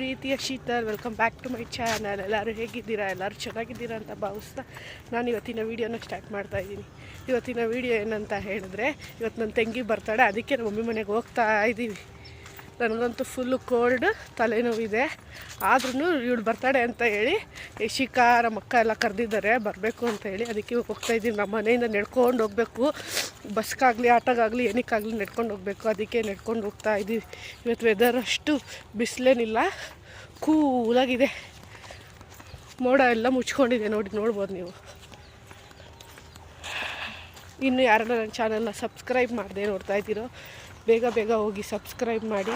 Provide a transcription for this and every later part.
ಪ್ರೀತಿಯ Sheetal, welcome back to my channel. ಎಲ್ಲರೂ ಹೇಗಿದ್ದೀರಾ? ಎಲ್ಲರೂ ಚೆನ್ನಾಗಿದ್ದೀರಾ ಅಂತ ಭಾವಿಸ್ತಾ ನಾನು ಇವತ್ತಿನ ವೀಡಿಯೋನ ಸ್ಟಾರ್ಟ್ ಮಾಡ್ತಾಯಿದ್ದೀನಿ. ಇವತ್ತಿನ ವೀಡಿಯೋ ಏನಂತ ಹೇಳಿದ್ರೆ, ಇವತ್ತು ನನ್ನ ತಂಗಿ ಬರ್ತಾಳೆ, ಅದಕ್ಕೆ ನಮ್ಮ ಮಮ್ಮಿ ಮನೆಗೆ ಹೋಗ್ತಾ ಇದ್ದೀವಿ. ನನಗಂತೂ ಫುಲ್ಲು ಕೋಲ್ಡ್, ತಲೆನೋವಿದೆ. ಆದ್ರೂ ಇವಳು ಬರ್ತಾಳೆ ಅಂತ ಹೇಳಿ ಶಿಖಾ ನಮ್ಮ ಅಕ್ಕ ಎಲ್ಲ ಕರೆದಿದ್ದಾರೆ ಬರಬೇಕು ಅಂತ ಹೇಳಿ, ಅದಕ್ಕೆ ಹೋಗ್ತಾಯಿದ್ದೀವಿ. ನಮ್ಮ ಮನೆಯಿಂದ ನಡ್ಕೊಂಡು ಹೋಗಬೇಕು, ಬಸ್ಗಾಗಲಿ ಆಟೋಗಾಗಲಿ ಏನಕ್ಕಾಗಲಿ ನಡ್ಕೊಂಡು ಹೋಗಬೇಕು, ಅದಕ್ಕೆ ನಡ್ಕೊಂಡು ಹೋಗ್ತಾ ಇದ್ದೀವಿ. ಇವತ್ತು ವೆದರ್ ಅಷ್ಟು ಬಿಸಿಲೇನಿಲ್ಲ, ಕೂಲಾಗಿದೆ. ಮೋಡ ಎಲ್ಲ ಮುಚ್ಕೊಂಡಿದೆ ನೋಡ್ಬೋದು ನೀವು. ಇನ್ನು ಯಾರನ್ನ ನನ್ನ ಚಾನಲ್ನ ಸಬ್ಸ್ಕ್ರೈಬ್ ಮಾಡದೆ ನೋಡ್ತಾ ಇದ್ದೀರೋ ಬೇಗ ಹೋಗಿ ಸಬ್ಸ್ಕ್ರೈಬ್ ಮಾಡಿ.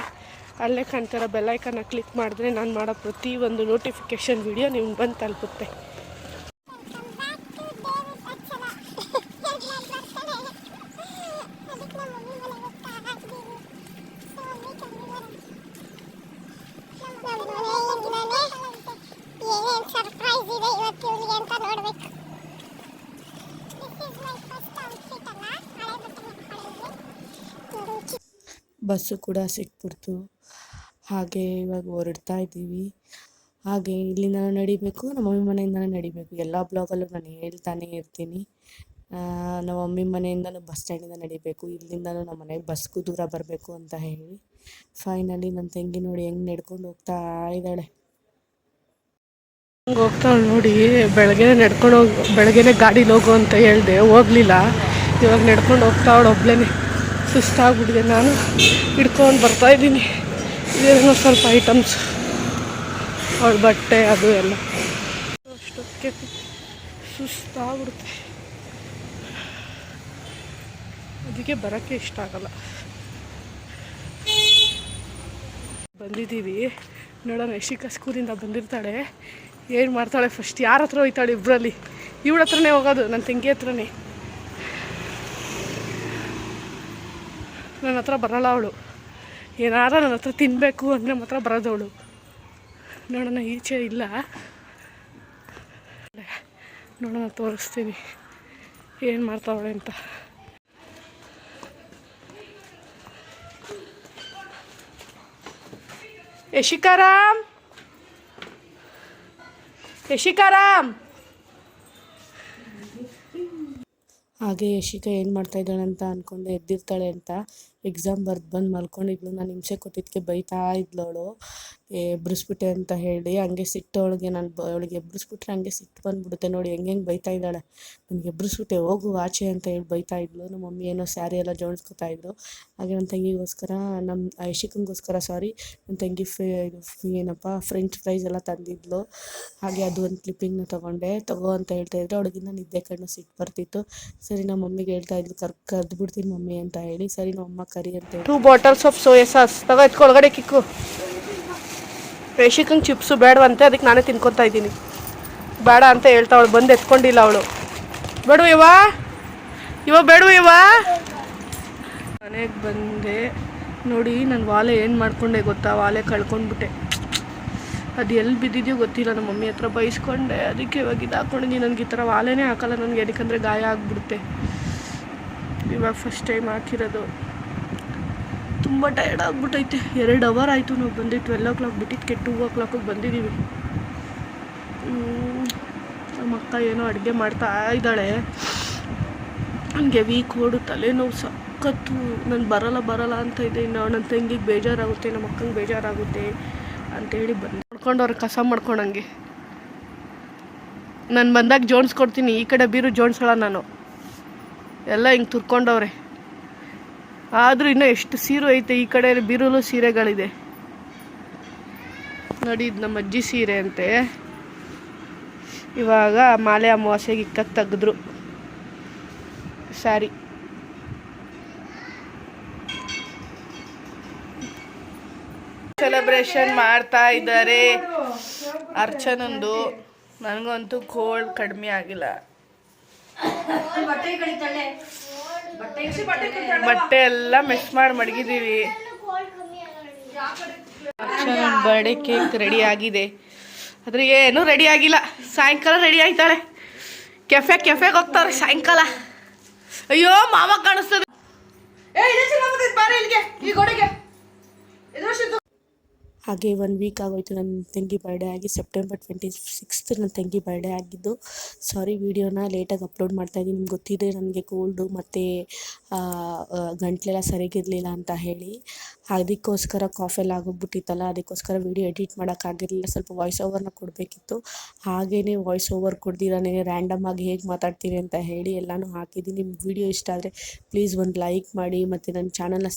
ಅಲ್ಲೇ ಕಾಣ್ತಿರೋ ಬೆಲ್ಲೈಕನ್ನ ಕ್ಲಿಕ್ ಮಾಡಿದ್ರೆ ನಾನು ಮಾಡೋ ಪ್ರತಿಯೊಂದು ನೋಟಿಫಿಕೇಷನ್ ವಿಡಿಯೋ ನಿಮ್ಗೆ ಬಂದು ತಲುಪುತ್ತೆ. ಬಸ್ಸು ಕೂಡ ಸಿಕ್ಬಿಡ್ತು. ಹಾಗೆ ಇವಾಗ ಹೊರಡ್ತಾ ಇದ್ದೀವಿ. ಹಾಗೆ ಇಲ್ಲಿಂದ ನಡಿಬೇಕು, ನಮ್ಮ ಮಮ್ಮಿ ಮನೆಯಿಂದ ನಡಿಬೇಕು. ಎಲ್ಲ ಬ್ಲಾಗಲ್ಲೂ ನಾನು ಹೇಳ್ತಾನೆ ಇರ್ತೀನಿ. ನಮ್ಮ ಮಮ್ಮಿ ಮನೆಯಿಂದಲೂ ಬಸ್ ಸ್ಟ್ಯಾಂಡಿಂದ ನಡಿಬೇಕು, ಇಲ್ಲಿಂದಲೂ ನಮ್ಮ ಮನೆಗೆ ಬಸ್ಗೂ ದೂರ ಬರಬೇಕು ಅಂತ ಹೇಳಿ. ಫೈನಲಿ ನನ್ನ ತಂಗಿ ನೋಡಿ ಹೆಂಗೆ ನಡ್ಕೊಂಡು ಹೋಗ್ತಾ ಇದ್ದಾಳೆ. ಹಂಗೆ ಹೋಗ್ತಾಳೆ ನೋಡಿ. ಬೆಳಗ್ಗೆನೇ ಗಾಡೀಲಿ ಹೋಗು ಅಂತ ಹೇಳಿದೆ, ಹೋಗಲಿಲ್ಲ. ಇವಾಗ ನಡ್ಕೊಂಡು ಹೋಗ್ತಾವಳು ಒಬ್ಳೇ. ಸುಸ್ತಾಗ್ಬಿಟ್ಟಿದೆ, ನಾನು ಹಿಡ್ಕೊಂಡು ಬರ್ತಾಯಿದ್ದೀನಿ. ಇದೇನೋ ಸ್ವಲ್ಪ ಐಟಮ್ಸ್, ಅವಳ ಬಟ್ಟೆ ಅದು ಎಲ್ಲ. ಅಷ್ಟೊತ್ತಿಗೆ ಸುಸ್ತಾಗ್ಬಿಡುತ್ತೆ, ಅದಕ್ಕೆ ಬರೋಕ್ಕೆ ಇಷ್ಟ ಆಗಲ್ಲ. ಬಂದಿದ್ದೀವಿ, ನೋಡೋಣ. ಯಶಿಕಾ ಸ್ಕೂಲಿಂದ ಬಂದಿರ್ತಾಳೆ, ಏನು ಮಾಡ್ತಾಳೆ ಫಸ್ಟ್, ಯಾರ ಹತ್ರ ಹೋಯ್ತಾಳೆ ಇಬ್ಬರಲ್ಲಿ? ಇವಳ ಹತ್ರನೇ ಹೋಗೋದು, ನನ್ನ ತಂಗಿ ಹತ್ರನೇ. ನನ್ನ ಹತ್ರ ಬರೋಲ್ಲ ಅವಳು. ಏನಾರ ನನ್ನ ಹತ್ರ ತಿನ್ನಬೇಕು ಅಂದರೆ ಮಾತ್ರ ಬರೋದವಳು. ನೋಡೋಣ, ಈಚೆ ಇಲ್ಲ, ನೋಡೋಣ, ತೋರಿಸ್ತೀನಿ ಏನು ಮಾಡ್ತಾವಳೆ ಅಂತ. ಯಶಿಕಾರಾಮ್, ಹಾಗೆ ಯಶಿಕಾ ಏನು ಮಾಡ್ತಾಯಿದ್ದಾಳೆ ಅಂತ ಅಂದ್ಕೊಂಡು ಎದ್ದಿರ್ತಾಳೆ ಅಂತ ಎಕ್ಸಾಮ್ ಬಂದು ಮಲ್ಕೊಂಡಿದ್ಲು. ನಾನು ಹಿಂಸೆ ಕೊಟ್ಟಿದ್ದಕ್ಕೆ ಬೈತಾ ಇದ್ಲು ಅವಳು, ಎಬ್ಬಿಸ್ಬಿಟ್ಟೆ ಅಂತ ಹೇಳಿ. ಹಂಗೆ ಸಿಟ್ಟು ಅವಳಿಗೆ, ಅವಳಿಗೆ ಎಬ್ಬಿಸ್ಬಿಟ್ರೆ ಹಂಗೆ ಸಿಟ್ಟು ಬಂದುಬಿಡುತ್ತೆ. ನೋಡಿ ಹೆಂಗೆ ಬೈತಾ ಇದ್ದಾಳೆ, ನನಗೆ ಎಬ್ಬಿಸ್ಬಿಟ್ಟೆ, ಹೋಗು ಆಚೆ ಅಂತ ಹೇಳಿ ಬೈತಾ ಇದ್ಲು. ನಮ್ಮ ಮಮ್ಮಿ ಏನೋ ಸ್ಯಾರಿ ಎಲ್ಲ ಜೋಡಿಸ್ಕೊತಾ ಇದ್ರು. ಹಾಗೆ ನನ್ನ ತಂಗಿಗೋಸ್ಕರ, ನಮ್ಮ ಯಶಿಕಂಗೋಸ್ಕರ ನನ್ನ ತಂಗಿ ಫ್ರೆಂಚ್ ಫ್ರೈಸ್ ಎಲ್ಲ ತಂದಿದ್ಲು. ಹಾಗೆ ಅದು ಒಂದು ಕ್ಲಿಪ್ಪಿಂಗ್ನ ತಗೋ ಅಂತ ಹೇಳ್ತಾ ಇದ್ರು. ಅವಳಿಗಿನ್ನ ನಿದ್ದೆ ಕಣ್ಣು ಸಿಟ್ಟು ಬರ್ತಿತ್ತು. ಸರಿ, ನಮ್ಮ ಮಮ್ಮಿಗೆ ಹೇಳ್ತಾ ಇದ್ಲು, ಕರ್ದು ಬಿಡ್ತೀನಿ ಮಮ್ಮಿ ಅಂತ ಹೇಳಿ. ಸರಿ, ನಮ್ಮ ಅಮ್ಮ ಕರಿ ಅಂತ ಹೇಳಿ 2 ಬಾಟಲ್ಸ್ ಆಫ್ ಸೋಯಾ ಸಾಸ್ ತಗೋ, ಎತ್ಕೊಳಗಡೆ ಕಿಕ್ಕು. ಯಶಿಕಂಗೆ ಚಿಪ್ಸು ಬೇಡವಂತೆ, ಅದಕ್ಕೆ ನಾನೇ ತಿನ್ಕೊತಾ ಇದ್ದೀನಿ. ಬೇಡ ಅಂತ ಹೇಳ್ತಾವಳು, ಬಂದು ಎತ್ಕೊಂಡಿಲ್ಲ ಅವಳು. ಬೇಡ ಇವ ಬೇಡ. ಮನೆಗೆ ಬಂದೆ ನೋಡಿ, ನಾನು ವಾಲೆ ಏನು ಮಾಡ್ಕೊಂಡೆ ಗೊತ್ತಾ? ವಾಲೆ ಕಳ್ಕೊಂಡ್ಬಿಟ್ಟೆ. ಅದು ಎಲ್ಲಿ ಬಿದ್ದಿದೆಯೋ ಗೊತ್ತಿಲ್ಲ. ನಮ್ಮ ಮಮ್ಮಿ ಹತ್ರ ಬೈಸ್ಕೊಂಡೆ, ಅದಕ್ಕೆ ಇವಾಗ ಇದು ಹಾಕ್ಕೊಂಡಿದ್ದೀನಿ. ನನಗೆ ಈ ಥರ ವಾಲೆನೇ ಹಾಕಲ್ಲ ನನಗೆ, ಯಾಕಂದರೆ ಗಾಯ ಆಗಿಬಿಡುತ್ತೆ. ಇವಾಗ ಫಸ್ಟ್ ಟೈಮ್ ಹಾಕಿರೋದು. ತುಂಬ ಟಯರ್ಡ್ ಆಗಿಬಿಟ್ಟೈತೆ. 2 ಅವರ್ ಆಯಿತು ನಾವು ಬಂದು. 12 o'clock ಬಿಟ್ಟಿದ್ದಕ್ಕೆ 2 o'clock ಬಂದಿದ್ದೀವಿ. ನಮ್ಮ ಅಕ್ಕ ಏನೋ ಅಡುಗೆ ಮಾಡ್ತಾ ಇದ್ದಾಳೆ. ನನಗೆ ವೀಕ್ ಓಡು, ತಲೆನೋವು ಸಖತ್ತು. ನಾನು ಬರಲ್ಲ ಅಂತ ಇದೆ. ಇನ್ನು ನನ್ನ ತಂಗಿಗೆ ಬೇಜಾರಾಗುತ್ತೆ, ನಮ್ಮ ಅಕ್ಕಂಗೆ ಬೇಜಾರಾಗುತ್ತೆ ಅಂತೇಳಿ ಮಾಡ್ಕೊಂಡವ್ರು ಕಸ ಮಾಡ್ಕೊಂಡಂಗೆ. ನಾನು ಬಂದಾಗ ಜೋಡಿಸ್ಕೊಡ್ತೀನಿ, ಈ ಕಡೆ ಬೀರು ಜೋಡಿಸೋಳ ನಾನು. ಎಲ್ಲ ಹಿಂಗೆ ತುರ್ಕೊಂಡವ್ರೆ. ಆದರೂ ಇನ್ನೂ ಎಷ್ಟು ಸೀರೆ ಐತೆ, ಈ ಕಡೆ ಬೀರಲು ಸೀರೆಗಳಿದೆ ನೋಡಿ. ಇದು ನಮ್ಮ ಅಜ್ಜಿ ಸೀರೆ ಅಂತೆ. ಇವಾಗ ಮಾಲೆ ಅಮಾವಾಸ್ಯೆಗೆ ಇಕ್ಕಕ್ಕೆ ತೆಗೆದ್ರು ಸ್ಯಾರಿ. ಸೆಲೆಬ್ರೇಷನ್ ಮಾಡ್ತಾ ಇದ್ದಾರೆ ಅರ್ಚನಂದು. ನನಗಂತೂ ಕೋಲ್ಡ್ ಕಡಿಮೆ ಆಗಿಲ್ಲ. ಬಟ್ಟೆ ಎಲ್ಲ ಮೆಸ್ ಮಾಡಿ ಮಡಗಿದ್ದೀವಿ. ಅರ್ಚನ ಬರ್ಡೇ ಕೇಕ್ ರೆಡಿ ಆಗಿದೆ, ಆದರೆ ಏನೂ ರೆಡಿ ಆಗಿಲ್ಲ. ಸಾಯಂಕಾಲ ರೆಡಿ ಆಯ್ತಾಳೆ. ಕೆಫೆಗೆ ಹೋಗ್ತಾರೆ ಸಾಯಂಕಾಲ. ಅಯ್ಯೋ ಮಾವ ಕಾಣಿಸ್ತದೆ. ಹಾಗೆ 1 ವೀಕ್ ಆಗೋಯ್ತು ನನ್ನ ತಂಗಿ ಬರ್ಡೇ ಆಗಿ. ಸೆಪ್ಟೆಂಬರ್ 26th ನನ್ನ ತಂಗಿ ಬರ್ಡೇ ಆಗಿದ್ದು. ಸಾರಿ ವೀಡಿಯೋನ ಲೇಟಾಗಿ ಅಪ್ಲೋಡ್ ಮಾಡ್ತಾಯಿದ್ದೀನಿ. ನಿಮ್ಗೆ ಗೊತ್ತಿದೆ ನನಗೆ ಕೋಲ್ಡು ಮತ್ತು ಗಂಟ್ಲೆಲ್ಲ ಸರಿಗಿರಲಿಲ್ಲ ಅಂತ ಹೇಳಿ. ಅದಕ್ಕೋಸ್ಕರ ಕಾಫೆಲ್ಲ ಆಗೋಗ್ಬಿಟ್ಟಿತ್ತಲ್ಲ, ಅದಕ್ಕೋಸ್ಕರ ವೀಡಿಯೋ ಎಡಿಟ್ ಮಾಡೋಕ್ಕಾಗಿರಲಿಲ್ಲ. ಸ್ವಲ್ಪ ವಾಯ್ಸ್ ಓವರ್ನ ಕೊಡಬೇಕಿತ್ತು. ಹಾಗೆಯೇ ವಾಯ್ಸ್ ಓವರ್ ಕೊಡ್ದಿರಾನೇ ರ್ಯಾಂಡಮ್ ಆಗಿ ಹೇಗೆ ಮಾತಾಡ್ತೀನಿ ಅಂತ ಹೇಳಿ ಎಲ್ಲನೂ ಹಾಕಿದ್ದೀನಿ. ನಿಮ್ಗೆ ವೀಡಿಯೋ ಇಷ್ಟ ಆದರೆ ಪ್ಲೀಸ್ ಒಂದು ಲೈಕ್ ಮಾಡಿ ಮತ್ತು ನನ್ನ ಚಾನಲ್ನ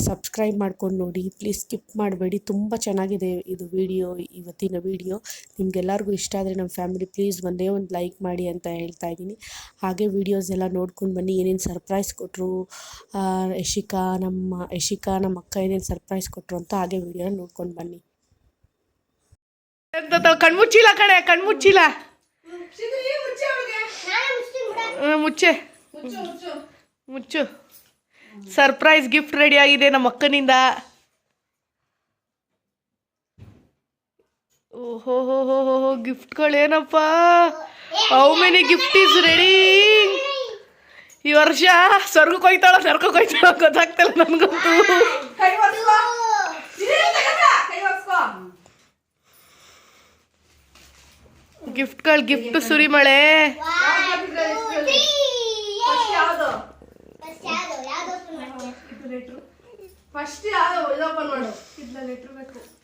ಸಬ್ಸ್ಕ್ರೈಬ್ ಮಾಡ್ಕೊಂಡು ನೋಡಿ. ಪ್ಲೀಸ್ ಸ್ಕಿಪ್ ಮಾಡಬೇಡಿ. ತುಂಬ ಚೆನ್ನಾಗಿದೆ ಇದು ವೀಡಿಯೋ, ಇವತ್ತಿನ ವೀಡಿಯೋ. ನಿಮಗೆಲ್ಲರಿಗೂ ಇಷ್ಟ ಆದರೆ ನಮ್ಮ ಫ್ಯಾಮಿಲಿ ಪ್ಲೀಸ್ ಒಂದೇ ಒಂದು ಲೈಕ್ ಮಾಡಿ ಅಂತ ಹೇಳ್ತಾ ಇದ್ದೀನಿ. ಹಾಗೆ ವೀಡಿಯೋಸ್ ಎಲ್ಲ ನೋಡ್ಕೊಂಡು ಬನ್ನಿ. ಏನೇನು ಸರ್ಪ್ರೈಸ್ ಕೊಟ್ಟರು ಯಶಿಕಾ ನಮ್ಮ ಅಕ್ಕ ಏನೇನು ಸರ್ಪ್ರೈಸ್ ಕೊಟ್ಟರು ಅಂತ ಹಾಗೆ ವೀಡಿಯೋನ ನೋಡ್ಕೊಂಡು ಬನ್ನಿ. ಕಣ್ಮುಚ್ಚಿಲ್ಲ ಕಣೆ, ಕಣ್ಮುಚ್ಚಿಲ್ಲ, ಮುಚ್ಚು. ಸರ್ಪ್ರೈಸ್ ಗಿಫ್ಟ್ ರೆಡಿ ಆಗಿದೆ ನಮ್ಮ ಅಕ್ಕನಿಂದ. ಓಹೋ ಹೋ ಹೋ ಹೋ ಹೋ, ಗಿಫ್ಟ್ಗಳೇನಪ್ಪ. How many gift is ready. ಈ ವರ್ಷ ಸ್ವರ್ಗಕ್ಕೆ ಹೋಯ್ತಾಳೋ ನರ್ಕಕ್ಕೆ ಹೋಯ್ತಾಳೋ ಗೊತ್ತಾಗ್ತಲ್ಲ ನನಗಂತೂ. ಗಿಫ್ಟ್ ಸುರಿಮಳೆ.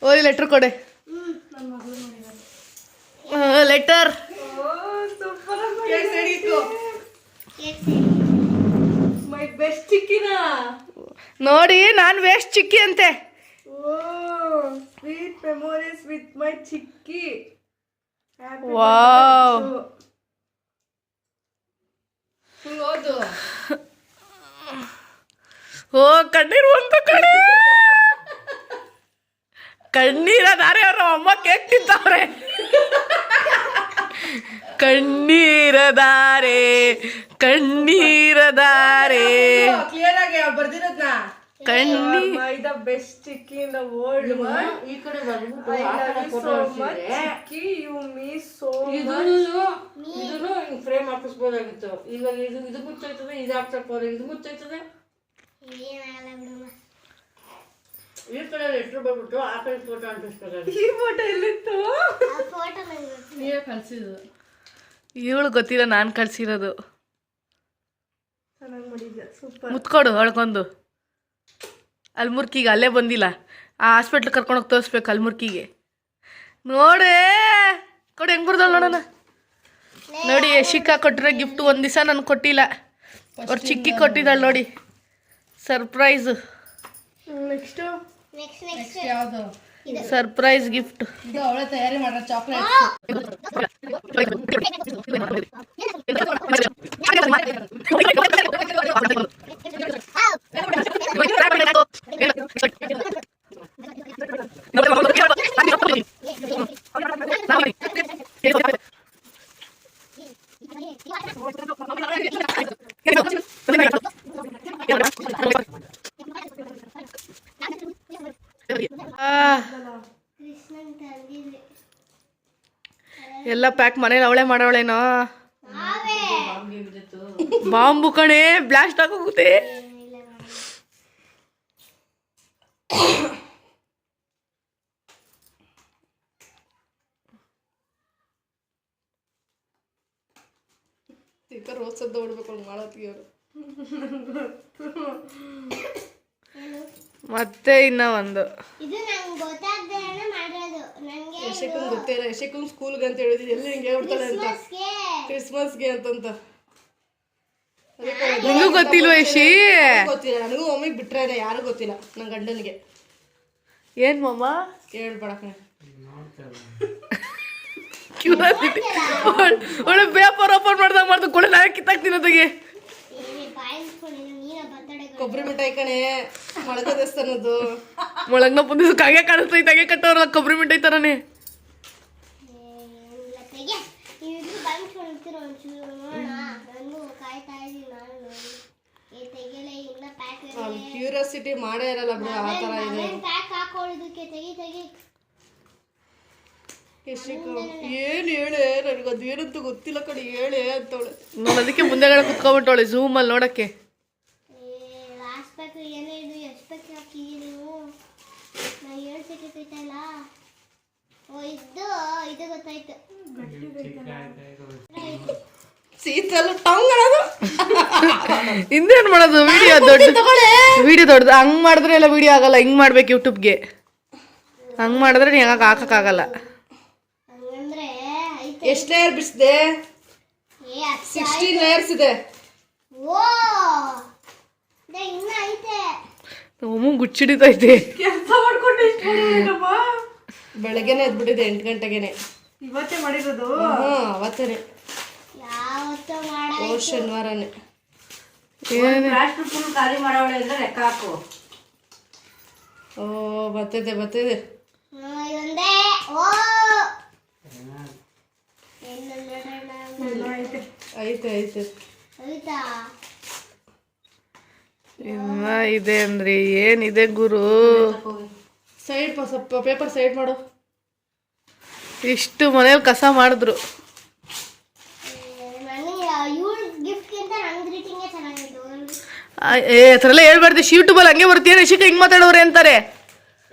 ಓಲಿ ಲೆಟ್ರ್ ಕೊಡೆ. ಲೆಟರ್ ನೋಡಿ, ನಾನು ವೇಸ್ಟ್ ಚಿಕ್ಕಿ ಅಂತೆ. Sweet memories with my chikki. Wow. ಓ ಕಣ್ಣೀರು ಅಂತ ಕಡೆ, ಕಣ್ಣೀರದಾರೆ. ಅವ್ರ ಅಮ್ಮ ಕೇಕ್ ತಿಂತವ್ರೆ. ಕಣ್ಣೀರದಾರೆ ಕ್ಲಿಯರ್ ಆಗಿ ಬರ್ದಿರೋದ್ನ. The best chikki in the world. ಈ ಕಡೆ ಚಿಕ್ಕಿ ಯು ಮೀ ಸೋ ಇದನ್ನು ಫ್ರೇಮ್ ಹಾಕಿಸ್ಬೋದಾಗಿತ್ತು. ಇವಾಗ ಇದು ಮುಚ್ಚೈತದೆ, ಇದು ಹಾಕ್ಸಕ್ಬೋದು, ಇದು ಮುಚ್ಚೈತದೆ. ಈ ಕಡೆ ಲೆಟ್ರ್ ಬಂದ್ಬಿಟ್ಟು ಆ ಕಡೆ ಫೋಟೋ ಅಂಟಿಸ್ಬೇಕಾಗಿತ್ತು. ಈ ಫೋಟೋ ಎಲ್ಲಿತ್ತು? ನೀವೇ ಕಳ್ಸಿದ್ದು. ಇವಳು ಗೊತ್ತಿಲ್ಲ, ನಾನು ಕಳ್ಸಿರೋದು. ಚೆನ್ನಾಗಿ ಮಾಡಿದ್ದೆ, ಸೂಪರ್. ಮುತ್ಕೊಡು ಅಳ್ಕೊಂಡು. ಅಲ್ಮುರ್ಕಿಗೆ ಅಲ್ಲೇ ಬಂದಿಲ್ಲ, ಆ ಹಾಸ್ಪಿಟ್ಲ್ ಕರ್ಕೊಂಡೋಗಿ ತೋರಿಸ್ಬೇಕು ಅಲ್ಮುರ್ಕಿಗೆ. ನೋಡೇ ಕೊಡು ಹೆಂಗೆ ಬರ್ದಳು ನೋಡೋಣ. ನೋಡಿ ಯಶಿಕಾ ಕೊಟ್ಟಿರೋ ಗಿಫ್ಟ್ ಒಂದು ದಿವಸ ನನಗೆ ಕೊಟ್ಟಿಲ್ಲ, ಅವ್ರು ಚಿಕ್ಕಿ ಕೊಟ್ಟಿದ್ದಾಳೆ ನೋಡಿ. ಸರ್ಪ್ರೈಸು. ನೆಕ್ಸ್ಟ್ ಯಾವುದು ಸರ್ಪ್ರೈಸ್ ಗಿಫ್ಟ್. ಇದು ಅವಳೇ ತಯಾರಿ ಮಾಡೋ ಚಾಕ್ಲೇಟ್. ಎಲ್ಲ ಪ್ಯಾಕ್ ಮನೇಲಿ ಅವಳೇ ಮಾಡೋಳೇನೋ. ಬಾಂಬು ಕಣೆ, ಬ್ಲಾಸ್ಟ್ ಆಗೋಗುತ್ತೆ. ರೋಸದ್ದು ಹೊಡ್ಬೇಕು ಮಾಡೋತ್ತಿಗೆಯವರು. ಮತ್ತೆ ಇನ್ನ ಒಂದು ಯಶಕ್ಕಂಗೆ ಗೊತ್ತಿಲ್ಲ. ಯಶಕ್ಕಂಗೆ ಸ್ಕೂಲ್ಗೆ ಅಂತ ಹೇಳಿದ್ರು, ಎಲ್ಲಿ ಹಿಂಗೆ ಹೇಳ್ತಾಳೆ ಅಂತ, ಕ್ರಿಸ್ಮಸ್ಗೆ ಅಂತಂತ. ನಿಂಗೂ ಗೊತ್ತಿಲ್ವ ಯಶಿ? ಗೊತ್ತಿಲ್ಲ ನನಗೂ. ಒಮ್ಮಿಗೆ ಬಿಟ್ರೆ ಯಾರು ಗೊತ್ತಿಲ್ಲ ನನ್ನ ಗಂಡನಿಗೆ. ಏನ್ ಮಾಮ ಹೇಳ್ಬೇಡ ಕ್ಯೂರಿಯಾಸಿಟಿ. ಒಳ್ಳೆ ಪೇಪರ್ ಓಪನ್ ಮಾಡ್ದಾಗ ಕೊಳೆ ನಾಳೆ ಕಿತ್ತಾಕ್ತೀನಿ ಅದಕ್ಕೆ. ಕೊಬ್ಬರಿ ಮಿಠಾಯಿ ಕಣೆ, ಮೊಳಗ ದೇವಸ್ಥಾನದ್ದು. ಮೊಳಗ್ನ ಬಂದಿದ್ದು ಕಾಗೆ ಕಾಣಿಸ್ತೈತೆ, ಹಾಗೆ ಕಟ್ಟೋರಲ್ಲ ಕೊಬ್ಬರಿ ಮಿಠಾಯಿ ಥರನೇ. ಕ್ಯೂರಿಯಾಸಿಟಿ ಮಾಡೇ ಇರಲ್ಲ ಬಿಡು, ಆ ಥರ ಇದೆ. ಏನು ಹೇಳೆ, ನನಗದು ಏನಂತ ಗೊತ್ತಿಲ್ಲ ಕಡೆ, ಹೇಳೆ ಅಂತವಳೆ. ನಾನು ಅದಕ್ಕೆ ಮುಂದೆಗಡೆ ಕುತ್ಕೊಬಿಟ್ಟವಳೆ ಝೂಮಲ್ಲಿ ನೋಡೋಕ್ಕೆ. ಇದು ಗೊತ್ತಾಯ್ತು. ಸೀತಲು ಟಂಗ್ ಅನ್ನೋದು. ಹಿಂದೇನ್ ಮಾಡೋದು ವಿಡಿಯೋ ವಿಡಿಯೋ ದೊಡ್ಡದು ಹಂಗ್ ಮಾಡಿದ್ರೆ ಎಲ್ಲ ವಿಡಿಯೋ ಆಗಲ್ಲ. ಹಿಂಗ್ ಮಾಡ್ಬೇಕು ಯೂಟ್ಯೂಬ್ಗೆ. ಹಂಗ್ ಮಾಡಿದ್ರೆ ನೀ ಹಾಕಕ್ಕಾಗಲ್ಲ. ಹಂಗಂದ್ರೆ ಐತೆ. ಎಷ್ಟು ಲೇಯರ್ ಬಿಡಿಸಿದೆ? ಏ 16 ಲೇಯರ್ಸ್ ಇದೆ. ಓ ಇನ್ನ ಐತೆ. ಒಮ್ಮೆ ಗುಚ್ಚಿಡಿತೈತೆ. ಕೆಲಸ ಮಾಡ್ಕೊಂಡು ಇಷ್ಟು ಮಾಡಿದ್ದೀನಮ್ಮ. ಬೆಳಗ್ಗೆನೆ ಎದ್ಬಿಟ್ಟಿದೆ 8 ಗಂಟೆಗೆನೆ. ಇವತ್ತೇ ಮಾಡಿರೋದು. ಅವತ್ತೇನೆ. ಯಾವತ್ತೂ ಓ ಮಾಡಾಯ್ತು. ಶನಿವಾರನೇ. ಪ್ಲಾಸ್ಟಿಕ್ ಫುಲ್ ಖಾಲಿ ಮಾಡೋಳೆ ಅಂದ್ರೆ ಲೆಕ್ಕ ಹಾಕು. ಓ ಬರ್ತದೆ. ಇದೊಂದೇ. ಓ ಏನು ನೋಡೋಣ. ಐತೆ. ಆಯ್ತಾ? ಇನ್ನ ಇದೆ ಅಂದ್ರೆ ಏನಿದೆ ಗುರು? ಸೈಡ್ ಸ್ವಲ್ಪ ಪೇಪರ್ ಸೈಡ್ ಮಾಡು. ಇಷ್ಟು ಮನೇಲಿ ಕಸ ಮಾಡಿದ್ರು. ನನಗೆ ಇವ್ಳ ಗಿಫ್ಟ್ಗಿಂತ ನನ್ನ ಗ್ರೀಟಿಂಗೇ ಚೆನ್ನಾಗಿತ್ತು. ಆ ಥರ ಎಲ್ಲ ಹೇಳ್ಬಾರ್ದು. ಯೂಟ್ಯೂಬಲ್ಲಿ ಹಂಗೆ ಬರ್ತೀಯ ರಿಷಿಕ ಹಿಂಗ್ ಮಾತಾಡೋರೆ ಅಂತಾರೆ.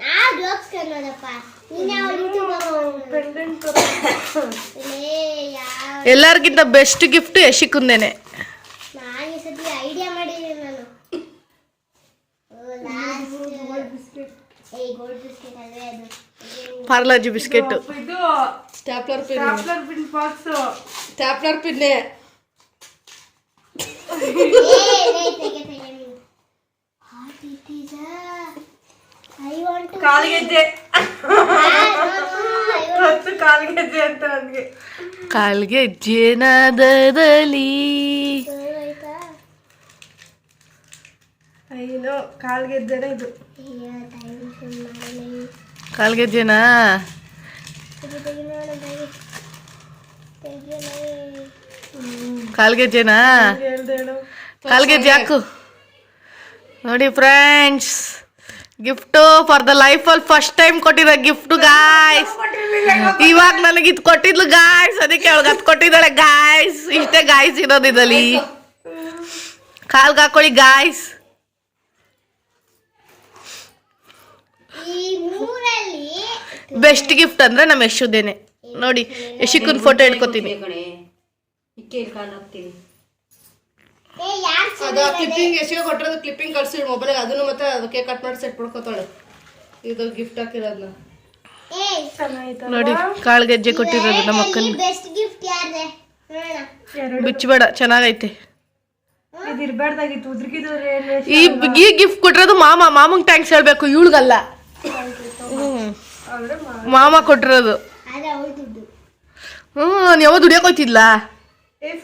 ನಾ ಬ್ಲಾಗ್ಸ್ ಕನ್ನೋದಪ್ಪ. ನೀನು ಯಾವ ಯೂಟ್ಯೂಬ್ ಎಲ್ಲರಿಗಿಂತ ಬೆಸ್ಟ್ ಗಿಫ್ಟ್ ಯಶಿಕಂದೇನೆ. ನಾನು ಈ ಸತಿ ಐಡಿಯಾ ಮಾಡಿದ್ದೀನಿ ನಾನು. ಗೋಲ್ಡ್ ಬಿಸ್ಕೆಟ್ ಅಲ್ವೇ ಅದು. ಪಾರ್ಲಾಜಿ ಬಿಸ್ಕೆಟ್. ಇದು stapler pin. Stapler pin box. Stapler ಪಿನ್ನೆ. ಕಾಲ್ಗೆಜ್ಜೆ. ಮತ್ತು ಕಾಲ್ಗೆಜ್ಜೆ ಅಂತ ನನಗೆ. ಕಾಲ್ಗೆ ಜೇನದಲಿ ಅಯ್ಯೋ ಕಾಲ್ಗೆಜ್ಜೆನೇ ಇದು. ಕಾಲ್ಗೆಜ್ಜೆನಾ? ಕಾಲ್ಗೆಜ್ಜೆನಾ? ಹೇಳ್ದೇಳು. ಕಾಲ್ಗೆಜ್ಜೆ ಹಾಕು. ನೋಡಿ ಫ್ರೆಂಡ್ಸ್, ಗಿಫ್ಟು ಫಾರ್ ದ ಲೈಫಲ್ಲಿ ಫಸ್ಟ್ ಟೈಮ್ ಕೊಟ್ಟಿರೋ ಗಿಫ್ಟು ಗಾಯ್ಸ್. ಇವಾಗ ನನಗೆ ಇದು ಕೊಟ್ಟಿದ್ಲು ಗಾಯ್ಸ್, ಅದಕ್ಕೆ ಅವಳಿಗೆ ಅದು ಕೊಟ್ಟಿದ್ದಾಳೆ ಗಾಯ್ಸ್. ಇಷ್ಟೇ ಗಾಯ್ಸ್ ಇರೋದು ಇದಲ್ಲಿ. ಕಾಲ್ಗೆ ಹಾಕೊಳ್ಳಿ ಗಾಯ್ಸ್. ಈ ಮೂರಲ್ಲಿ ಬೆಸ್ಟ್ ಗಿಫ್ಟ್ ಅಂದ್ರೆ ನಮ್ಮ ಯಶುದೇನೆ. ನೋಡಿ ಯಶಿಕನ್ ಫೋಟೋ ಇಟ್ಕೋತೀನಿ. ಇಕ್ಕೆ ಕಾಲು ಹಾಕ್ತೀನಿ. ಅದು ಕ್ಲಿಪ್ಪಿಂಗ್ ಎಷ್ಟಿಗೆ ಕೊಟ್ಟಿರೋದು ಕ್ಲಿಪ್ಪಿಂಗ್ ಕಳ್ಸಿ ಮೊಬೈಲ್. ಅದನ್ನು ಮತ್ತೆ ಅದಕ್ಕೆ ಕಟ್ ಮಾಡಿ ಸೆಟ್ ಮಾಡ್ಕೊತಾಳೆ. ಇದು ಗಿಫ್ಟ್ ಹಾಕಿರೋದನ್ನ ನೋಡಿ. ಕಾಲ್ಗೆಜ್ಜೆ ಕೊಟ್ಟಿರೋದು ನಮ್ಮ ಅಕ್ಕನ. ಬೆಸ್ಟ್ ಗಿಫ್ಟ್ ಯಾರ್ದೆ ನೋಡೋಣ. ಬಿಚ್ಚಬೇಡ, ಚೆನ್ನಾಗೈತೆ. ಇದು ಇರ್ಬಾರ್ದಾಗಿತ್ತು, ಉದ್ರಿಗಿದ್ರೆ ಈ ಗಿಫ್ಟ್ ಕೊಟ್ಟಿರೋದು ಮಾಮಂಗ್ ಥ್ಯಾಂಕ್ಸ್ ಹೇಳ್ಬೇಕು, ಇವಳಿಗಲ್ಲ. ಮಾಮ ಕೊಟ್ಟಿರೋದು. ಆದ್ರೆ ಅವಳು ದುಡ್ಡು. ನಾನು ಯಾವಾಗ ದುಡಿಯೋಕೆ ಹೋಯ್ತಿದ್ಲಾ?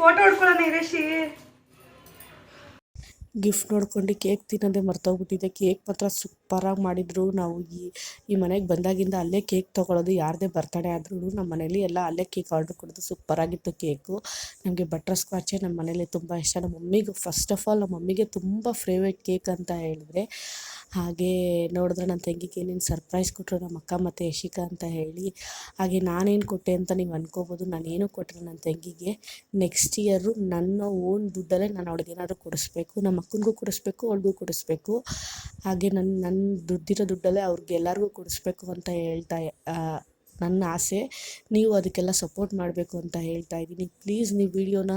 ಫೋಟೋ ಹೊಡ್ಕೊಳ್ಳೋಣ ಇರೇಶಿ. ಗಿಫ್ಟ್ ನೋಡ್ಕೊಂಡು ಕೇಕ್ ತಿನ್ನೋದೇ ಮರ್ತೋಗ್ಬಿಟ್ಟಿದೆ. ಕೇಕ್ ಮಾತ್ರ ಸೂಪರಾಗಿ ಮಾಡಿದರು. ನಾವು ಈ ಮನೆಗೆ ಬಂದಾಗಿಂದ ಅಲ್ಲೇ ಕೇಕ್ ತೊಗೊಳೋದು. ಯಾರದೇ ಬರ್ತಡೇ ಆದ್ರೂ ನಮ್ಮ ಮನೇಲಿ ಎಲ್ಲ ಅಲ್ಲೇ ಕೇಕ್ ಆರ್ಡ್ರ್ ಕೊಡೋದು. ಸೂಪರಾಗಿತ್ತು ಕೇಕು. ನಮಗೆ ಬಟರ್ ಸ್ಕಾಚೇ ನಮ್ಮ ಮನೇಲಿ ತುಂಬ ಇಷ್ಟ. ನಮ್ಮ ಮಮ್ಮಿಗೆ ಫಸ್ಟ್ ಆಫ್ ಆಲ್ ನಮ್ಮ ಮಮ್ಮಿಗೆ ತುಂಬ ಫೇವ್ರೇಟ್ ಕೇಕ್ ಅಂತ ಹೇಳಿದ್ರೆ. ಹಾಗೆ ನೋಡಿದ್ರೆ ನನ್ನ ತಂಗಿಗೆ ಏನೇನು ಸರ್ಪ್ರೈಸ್ ಕೊಟ್ಟರು ನಮ್ಮ ಅಕ್ಕ ಮತ್ತು ಯಶಿಕಾ ಅಂತ ಹೇಳಿ. ಹಾಗೆ ನಾನೇನು ಕೊಟ್ಟೆ ಅಂತ ನೀವು ಅನ್ಕೋಬೋದು. ನಾನೇನು ಕೊಟ್ಟರೆ ನನ್ನ ತಂಗಿಗೆ ನೆಕ್ಸ್ಟ್ ಇಯರು ನನ್ನ ಓನ್ ದುಡ್ಡಲ್ಲೇ ನಾನು ಅವ್ಳಿಗೇನಾದ್ರು ಕೊಡಿಸ್ಬೇಕು. ನಮ್ಮ ಅಕ್ಕನಿಗೂ ಕೊಡಿಸ್ಬೇಕು, ಅವ್ಳಿಗೂ ಕೊಡಿಸ್ಬೇಕು. ಹಾಗೆ ನನ್ನ ದುಡ್ಡಲ್ಲೇ ಅವ್ರಿಗೆಲ್ಲರಿಗೂ ಕೊಡಿಸ್ಬೇಕು ಅಂತ ನನ್ನ ಆಸೆ. ನೀವು ಅದಕ್ಕೆಲ್ಲ ಸಪೋರ್ಟ್ ಮಾಡಬೇಕು ಅಂತ ಹೇಳ್ತಾ ಇದ್ದೀನಿ. ಪ್ಲೀಸ್ ನೀವು ವಿಡಿಯೋನ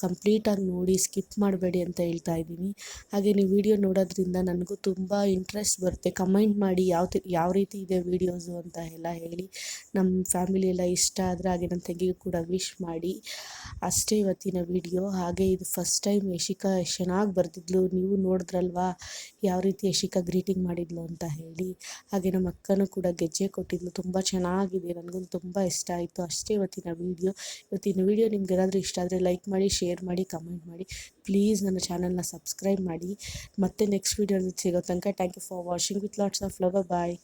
ಕಂಪ್ಲೀಟಾಗಿ ನೋಡಿ, ಸ್ಕಿಪ್ ಮಾಡಬೇಡಿ ಅಂತ ಹೇಳ್ತಾ ಇದ್ದೀನಿ. ಹಾಗೆ ನೀವು ವಿಡಿಯೋ ನೋಡೋದ್ರಿಂದ ನನಗೂ ತುಂಬ ಇಂಟ್ರೆಸ್ಟ್ ಬರುತ್ತೆ. ಕಮೆಂಟ್ ಮಾಡಿ ಯಾವ ರೀತಿ ಇದೆ ವೀಡಿಯೋಸು ಅಂತ ಎಲ್ಲ ಹೇಳಿ. ನಮ್ಮ ಫ್ಯಾಮಿಲಿ ಎಲ್ಲ ಇಷ್ಟ ಆದರೆ ಹಾಗೆ ನನ್ನ ತಂಗಿಗೂ ಕೂಡ ವಿಶ್ ಮಾಡಿ. ಅಷ್ಟೇ ಇವತ್ತಿನ ವಿಡಿಯೋ. ಹಾಗೆ ಇದು ಫಸ್ಟ್ ಟೈಮ್ ಯಶಿಕಾ ಎಷ್ಟು ಚೆನ್ನಾಗಿ ಬರ್ತಿದ್ಲು. ನೀವು ನೋಡಿದ್ರಲ್ವಾ ಯಾವ ರೀತಿ ಯಶಿಕಾ ಗ್ರೀಟಿಂಗ್ ಮಾಡಿದ್ಲು ಅಂತ ಹೇಳಿ. ಹಾಗೆ ನಮ್ಮ ಅಕ್ಕನೂ ಕೂಡ ಗೆಜ್ಜೆ ಕೊಟ್ಟಿದ್ಲು. ತುಂಬ ಚೆನ್ನಾಗಿದೆ, ನನಗೂ ತುಂಬ ಇಷ್ಟ ಆಯಿತು. ಅಷ್ಟೇ ಇವತ್ತಿನ ವಿಡಿಯೋ ನಿಮ್ಗೆ ಏನಾದರೂ ಇಷ್ಟ ಆದರೆ ಲೈಕ್ ಮಾಡಿ, ಶೇರ್ ಮಾಡಿ, ಕಮೆಂಟ್ ಮಾಡಿ. ಪ್ಲೀಸ್ ನನ್ನ ಚಾನಲ್ನ ಸಬ್ಸ್ಕ್ರೈಬ್ ಮಾಡಿ. ಮತ್ತೆ ನೆಕ್ಸ್ಟ್ ವೀಡಿಯೋದಲ್ಲಿ ಸಿಗೋ ತನಕ thank you for watching with lots of love. Bye.